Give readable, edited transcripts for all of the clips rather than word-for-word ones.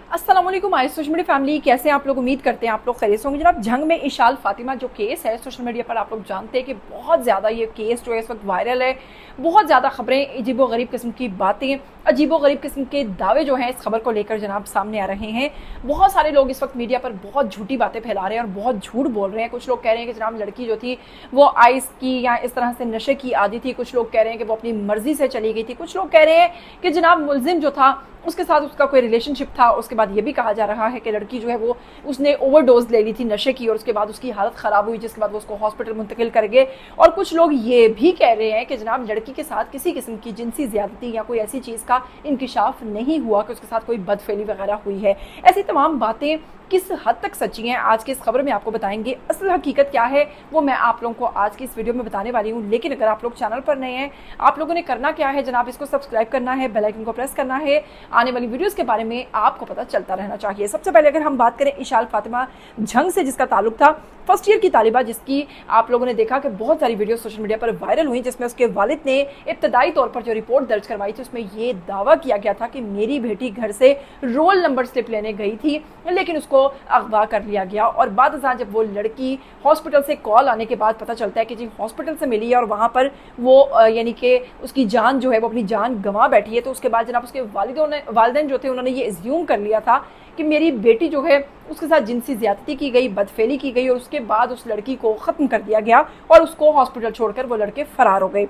अस्सलाम वालेकुम social media family, कैसे हैं आप लोग? उम्मीद करते हैं आप लोग खैरियत से होंगे। जनाब, जंग में इशाल फातिमा जो केस है सोशल मीडिया पर आप लोग जानते हैं कि बहुत ज़्यादा ये केस जो है इस वक्त वायरल है। बहुत ज़्यादा खबरें, अजीबो गरीब किस्म की बातें, अजीबो गरीब किस्म के दावे जो हैं इस खबर को लेकर जनाब सामने आ रहे हैं। बहुत सारे लोग इस वक्त मीडिया पर बहुत झूठी बातें फैला रहे हैं और बहुत झूठ बोल रहे हैं। कुछ लोग कह रहे हैं कि जनाब लड़की जो थी वो आइस की या इस तरह से नशे की आदी थी। कुछ लोग कह रहे हैं कि वो अपनी मर्जी से चली गई थी। कुछ लोग कह रहे हैं कि जनाब मुलजिम जो था उसके साथ उसका कोई रिलेशनशिप था। उसके बाद ये भी कहा जा रहा है कि लड़की जो है वो उसने ओवरडोज ले ली थी नशे की और उसके बाद उसकी हालत ख़राब हुई, जिसके बाद वो उसको हॉस्पिटल मुंतकिल कर गए। और कुछ लोग ये भी कह रहे हैं कि जनाब लड़की के साथ किसी किस्म की जिनसी ज़्यादती या कोई ऐसी चीज़ का इंकिशाफ नहीं हुआ कि उसके साथ कोई बदफेली वगैरह हुई है। ऐसी तमाम बातें किस हद तक सच्ची हैं आज की इस खबर में आपको बताएंगे। असल हकीकत क्या है वो मैं आप लोगों को आज की इस वीडियो में बताने वाली हूँ। लेकिन अगर आप लोग चैनल पर नए हैं, आप लोगों ने करना क्या है जनाब, इसको सब्सक्राइब करना है, बेल आइकन को प्रेस करना है। आने वाली वीडियोस के बारे में आपको पता चलता रहना चाहिए। सबसे पहले अगर हम बात करें इशाल फातिमा झंग से, जिसका ताल्लुक था फर्स्ट ईयर की तालिबा, जिसकी आप लोगों ने देखा कि बहुत सारी वीडियो सोशल मीडिया पर वायरल हुई, जिसमें उसके वालिद ने इब्तदाई तौर पर जो रिपोर्ट दर्ज करवाई थी उसमें ये दावा किया गया था कि मेरी बेटी घर से रोल नंबर स्लिप लेने गई थी लेकिन उसको अगवा कर लिया गया। और बाद जब वो लड़की हॉस्पिटल से कॉल आने के बाद पता चलता है कि जी हॉस्पिटल से मिली है और वहाँ पर वो यानी कि उसकी जान जो है वो अपनी जान गंवा बैठी है। तो उसके बाद जनाब उसके वालिदैन जो थे उन्होंने ये एज्यूम कर लिया था कि मेरी बेटी जो है उसके साथ जिनसी ज्यादती की गई, बदफेली की गई और उसके बाद उस लड़की को ख़त्म कर दिया गया और उसको हॉस्पिटल छोड़कर वो लड़के फरार हो गए।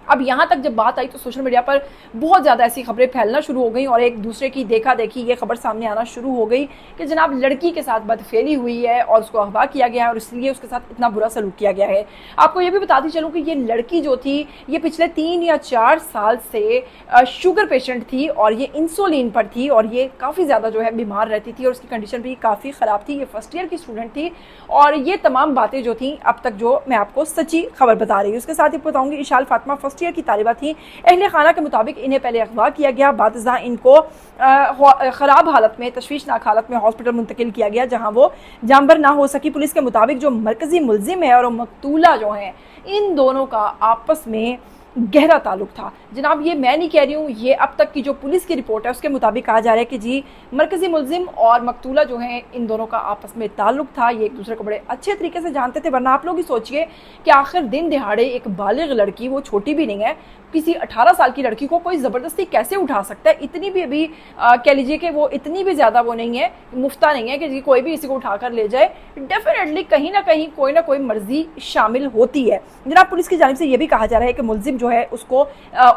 अब यहाँ तक जब बात आई तो सोशल मीडिया पर बहुत ज़्यादा ऐसी खबरें फैलना शुरू हो गई और एक दूसरे की देखा देखी ये खबर सामने आना शुरू हो गई कि जनाब लड़की के साथ बदफेली हुई है और उसको अगवा किया गया है और इसलिए उसके साथ इतना बुरा सलूक किया गया है। आपको ये भी बताती चलूँ कि ये लड़की जो थी ये पिछले 3 या 4 साल से शुगर पेशेंट थी और ये इंसुलिन पर थी और ये काफ़ी ज़्यादा जो है बीमार रहती थी और उसकी कंडीशन भी काफ़ी ख़राब थी। ये फर्स्ट ईयर की स्टूडेंट थी और ये तमाम बातें जो थी अब तक जो मैं आपको सच्ची खबर बता रही हूँ। उसके साथ ही बताऊँगी इशाल फातिमा फर्स्ट ईयर की तालिबा थी। अहले खाना के मुताबिक इन्हें पहले अगवा किया गया, बाद इनको खराब हालत में, तशवीशनाक हालत में हॉस्पिटल मुंतकिल किया गया जहां वो जानबर ना हो सकी। पुलिस के मुताबिक जो मरकजी मुलजिम है और मकतूला जो है इन दोनों का आपस में गहरा ताल्लुक था। जनाब ये मैं नहीं कह रही हूँ, ये अब तक की जो पुलिस की रिपोर्ट है उसके मुताबिक कहा जा रहा है कि जी मरकजी मुलजिम और मकतूला जो हैं इन दोनों का आपस में ताल्लुक था। ये एक दूसरे को बड़े अच्छे तरीके से जानते थे। वरना आप लोग ही सोचिए कि आखिर दिन दिहाड़े एक बालिग लड़की, वो छोटी भी नहीं है, किसी 18 साल की लड़की को कोई ज़बरदस्ती कैसे उठा सकता है? इतनी भी अभी कह लीजिए कि वो इतनी भी ज़्यादा वो नहीं है, मुफ्ता नहीं है कि जी कोई भी इसी को उठा कर ले जाए। डेफिनेटली कहीं ना कोई मर्जी शामिल होती है। जनाब पुलिस की जानिब से ये भी कहा जा रहा है कि मुलजिम जो है उसको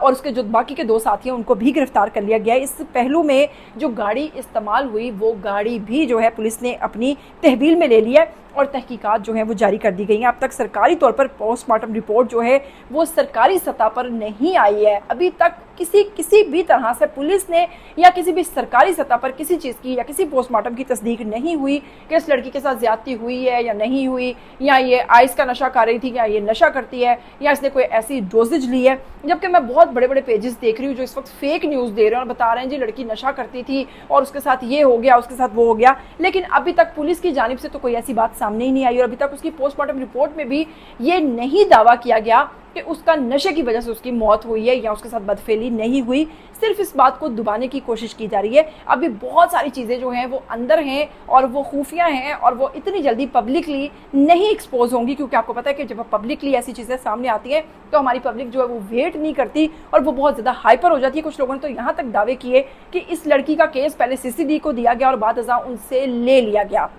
और उसके जो बाकी के 2 साथी हैं उनको भी गिरफ्तार कर लिया गया है। इस पहलू में जो गाड़ी इस्तेमाल हुई वो गाड़ी भी जो है पुलिस ने अपनी तहवील में ले लिया और तहकीकात जो है वो जारी कर दी गई हैं। अब तक सरकारी तौर पर पोस्टमार्टम रिपोर्ट जो है वो सरकारी सतह पर नहीं आई है। अभी तक किसी भी तरह से पुलिस ने या किसी भी सरकारी सतह पर किसी चीज़ की या किसी पोस्टमार्टम की तस्दीक नहीं हुई कि इस लड़की के साथ ज्यादती हुई है या नहीं हुई, या ये आइस का नशा कर रही थी या ये नशा करती है या इसने कोई ऐसी डोजेज ली है। जबकि मैं बहुत बड़े बड़े पेजेस देख रही हूँ जो इस वक्त फेक न्यूज़ दे रहे हैं और बता रहे हैं जी लड़की नशा करती थी और उसके साथ ये हो गया, उसके साथ वो हो गया। लेकिन अभी तक पुलिस की जानिब से तो कोई ऐसी बात सामने ही नहीं आई और अभी तक उसकी पोस्टमार्टम रिपोर्ट में भी ये नहीं दावा किया गया कि उसका नशे की वजह से उसकी मौत हुई है या उसके साथ बदफेली नहीं हुई। सिर्फ इस बात को दबाने की कोशिश की जा रही है। अभी बहुत सारी चीज़ें जो हैं वो अंदर हैं और वो खुफिया हैं और वो इतनी जल्दी पब्लिकली नहीं एक्सपोज होंगी, क्योंकि आपको पता है कि जब पब्लिकली ऐसी चीज़ें सामने आती हैं तो हमारी पब्लिक जो है वो वेट नहीं करती और वो बहुत ज़्यादा हाइपर हो जाती है। कुछ लोगों ने तो यहाँ तक दावे किए कि इस लड़की का केस पहले CCD को दिया गया और बाद उनसे ले लिया गया।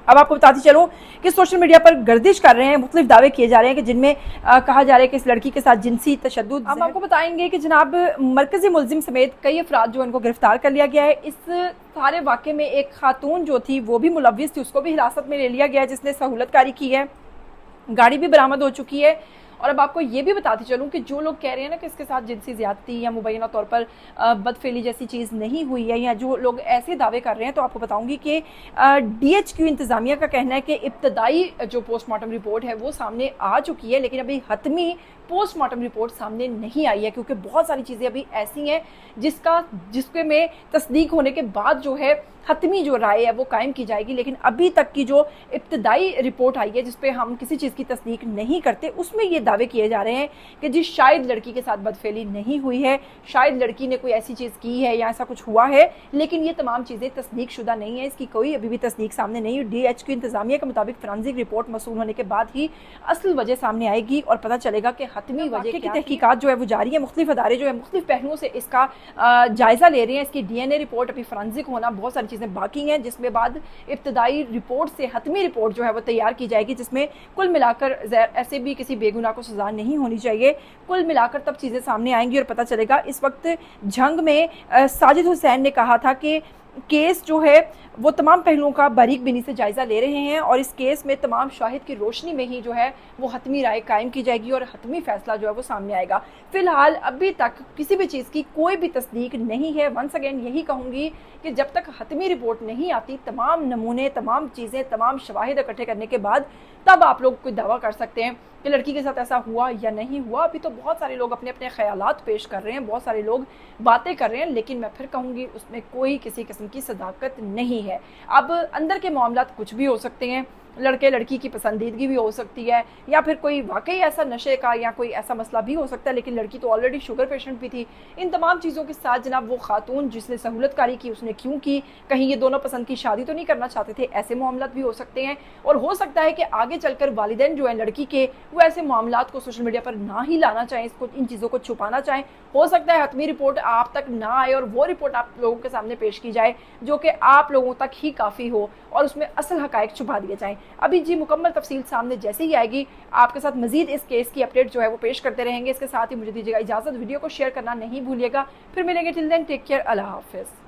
अब आपको बताती चलूँ कि सोशल मीडिया पर गर्दिश कर रहे हैं, मुख्तलिफ दावे किए जा रहे हैं कि जिनमें कहा जा रहा है कि इस लड़की के साथ जिनसी तशद्दुद। अब आपको बताएंगे कि जनाब मरकजी मुलजिम समेत कई अफराद जो इनको गिरफ्तार कर लिया गया है। इस सारे वाक़े में एक खातून जो थी वो भी मुलव्विस थी, उसको भी हिरासत में ले लिया गया है जिसने सहूलतकारी की है। गाड़ी भी बरामद हो चुकी है। और अब आपको ये भी बताती चलूँ कि जो लोग कह रहे हैं ना कि इसके साथ जिनसी ज़्यादती या मुबैना तौर पर बदफेली जैसी चीज़ नहीं हुई है या जो लोग ऐसे दावे कर रहे हैं, तो आपको बताऊंगी कि DHQ इंतज़ामिया का कहना है कि इब्तदाई जो पोस्टमार्टम रिपोर्ट है वो सामने आ चुकी है, लेकिन अभी हतमी पोस्टमार्टम रिपोर्ट सामने नहीं आई है क्योंकि बहुत सारी चीज़ें अभी ऐसी हैं जिसके में तस्दीक होने के बाद जो है हतमी जो राय है वो कायम की जाएगी। लेकिन अभी तक की जो इब्तदाई रिपोर्ट आई है जिस पे हम किसी चीज़ की तस्दीक नहीं करते, उसमें ये دعوے کیے جا رہے ہیں کہ جی شاید لڑکی کے ساتھ بدفعلی نہیں ہوئی ہے، شاید لڑکی نے کوئی ایسی چیز کی ہے یا ایسا کچھ ہوا ہے، لیکن یہ تمام چیزیں تصدیق شدہ نہیں ہیں، اس کی کوئی ابھی بھی تصدیق سامنے نہیں ہوئی۔ DHQ انتظامیہ کے مطابق فرانزک رپورٹ موصول ہونے کے بعد ہی اصل وجہ سامنے آئے گی اور پتہ چلے گا کہ حتمی وجہ کی تحقیقات جو ہے وہ جاری ہے۔ مختلف ادارے جو ہے مختلف پہلوؤں سے اس کا جائزہ لے رہے ہیں۔ اس کی DNA رپورٹ ابھی فرانزک ہونا، بہت ساری چیزیں باقی ہیں، جس میں بعد ابتدائی رپورٹ سے حتمی رپورٹ جو ہے وہ تیار کی جائے گی، جس میں کل ملا کر ایسے بھی کسی بے گناہ کو سزا نہیں ہونی چاہیے۔ کل ملا کر تب چیزیں سامنے آئیں گی اور پتہ چلے گا۔ اس وقت جھنگ میں ساجد حسین نے کہا تھا کہ کیس جو ہے وہ تمام پہلوؤں کا باریک بینی سے جائزہ لے رہے ہیں اور اس کیس میں تمام شاہد کی روشنی میں ہی جو ہے وہ حتمی رائے قائم کی جائے گی اور حتمی فیصلہ جو ہے وہ سامنے آئے گا۔ فی الحال ابھی تک کسی بھی چیز کی کوئی بھی تصدیق نہیں ہے۔ ونس اگین یہی کہوں گی کہ جب تک حتمی رپورٹ نہیں آتی، تمام نمونے، تمام چیزیں، تمام شواہد اکٹھے کرنے کے بعد تب آپ لوگ کوئی دعویٰ کر سکتے ہیں کہ لڑکی کے ساتھ ایسا ہوا یا نہیں ہوا۔ ابھی تو بہت سارے لوگ اپنے اپنے خیالات پیش کر رہے ہیں، بہت سارے لوگ باتیں کر رہے ہیں، لیکن میں پھر کہوں گی اس میں کوئی کسی قسم کی صداقت نہیں ہے۔ اب اندر کے معاملات کچھ بھی ہو سکتے ہیں، لڑکے لڑکی کی پسندیدگی بھی ہو سکتی ہے، یا پھر کوئی واقعی ایسا نشے کا یا کوئی ایسا مسئلہ بھی ہو سکتا ہے، لیکن لڑکی تو آلریڈی شوگر پیشنٹ بھی تھی۔ ان تمام چیزوں کے ساتھ جناب وہ خاتون جس نے سہولت کاری کی اس نے کیوں کی؟ کہیں یہ دونوں پسند کی شادی تو نہیں کرنا چاہتے تھے؟ ایسے معاملات بھی ہو سکتے ہیں، اور ہو سکتا ہے کہ آگے چل کر والدین جو ہیں لڑکی کے وہ ایسے معاملات کو سوشل میڈیا پر نہ ہی لانا چاہیں، اس کو ان چیزوں کو چھپانا چاہیں۔ ہو سکتا ہے حتمی رپورٹ آپ تک نہ آئے اور وہ رپورٹ آپ لوگوں کے سامنے پیش کی جائے جو کہ آپ لوگوں تک ہی کافی ہو اور اس میں اصل حقائق چھپا دیے جائیں۔ ابھی جی مکمل تفصیل سامنے جیسے ہی آئے گی آپ کے ساتھ مزید اس کیس کی اپڈیٹ جو ہے وہ پیش کرتے رہیں گے۔ اس کے ساتھ ہی مجھے دیجیے گا اجازت، ویڈیو کو شیئر کرنا نہیں بھولیے گا۔ پھر ملیں گے، ٹل دین ٹیک کیئر، اللہ حافظ۔